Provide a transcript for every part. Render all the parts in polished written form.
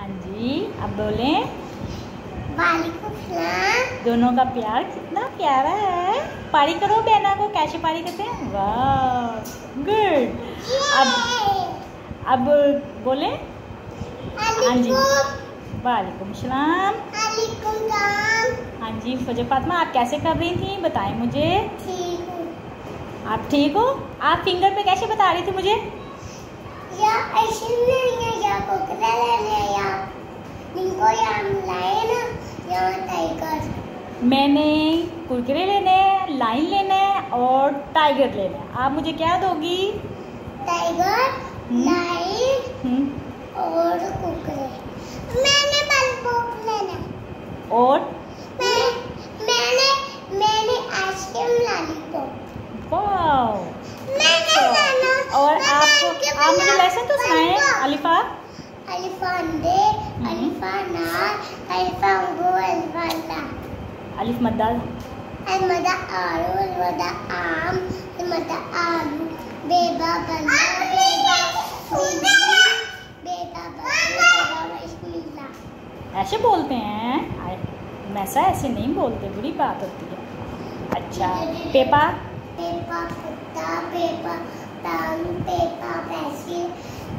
जी, अब बोलें। वालेकुम सलाम। दोनों का प्यार कितना प्यारा है। पारी करो बहना को, कैसे पारी करते हैं? वाह, गुड। अब बोलें। हाँ जी, वालेकुम सलाम। हाँ जी, फजर फातिमा आप कैसे कर रही थी बताएं मुझे। ठीक हूँ। आप ठीक हो? आप फिंगर पे कैसे बता रही थी मुझे? या ऐसे नहीं है, या कुकरा लेने या इनको यहाँ लाए ना, यहाँ टाइगर। मैंने कुरकुरे लेने हैं, लाइन लेना है और टाइगर लेना है। आप मुझे क्या दोगी? टाइगर, लाइन और कुकरे। मैंने बलबोप लेना और मैंने आइसक्रीम लॉलीपॉप। वाओ, मैंने लेना। और आप मुझे लेसन तो सुनाएं। अलिफा, अलिफा अंडे, अलिफा नार, अलिफा अंगूर, अलिफा अंडा। अलिफ मद्दा, अलमदा आलू, अलमदा आम, अलमदा आलू, बेबा बना, बेबा बिस्मिल्लाह। ऐसे बोलते हैं? वैसा ऐसे नहीं बोलते, बुरी बात होती है। अच्छा, पेपा, पेपा कुत्ता, पेपा तालू, पेपा पेंसिल,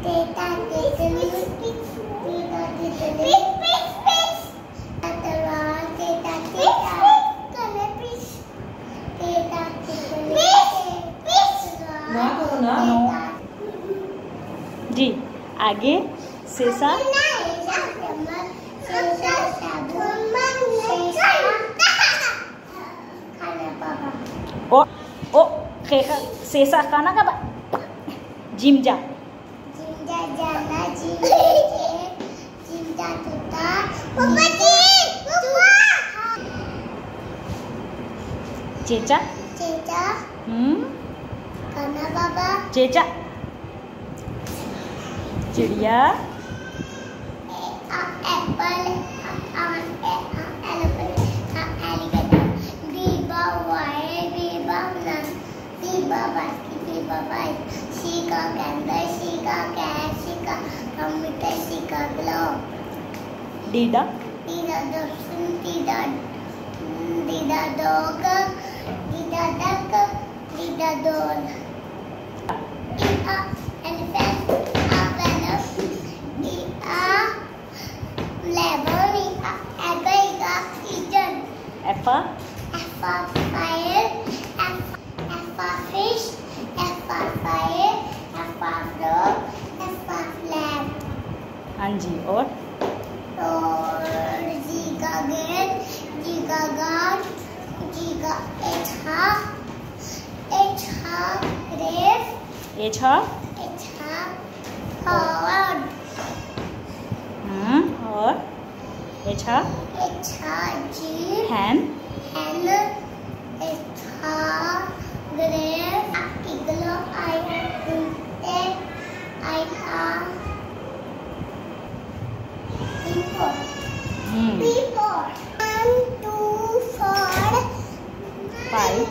टेटा तितली, टेटा तितली, तलवार, टेटा टेटा, कलर पिस, टेटा तितली, जी आगे सेसा, ओ सेसा खाना का जिमजा, जिमजा जाना, जिमजा तुता, पापा जी चेचा, चेचा, खाना बाबा, चेचा, चिड़िया, एप्पल, एलिगेटर, बीबा वायर, बीबा नन, बीबा बास्केट, बीबा बाइक, शीका कैंडल, शीका कैट, शीका कंप्यूटर, शीका ग्लोब, डीडा, डीडा डॉल्फिन, डीडा डॉग, डीडा डक, डीडा डॉल, एलिफेंट, एफा, fire, fish, fire, frog, flag. हाँ जी, और जी का गेट, जी का गार्ड, जी का ग्रेव, एछा, हॉर्ड, और एछा, जी हैन, ग्रेव, इग्लो, People. 1, 2, 4, 5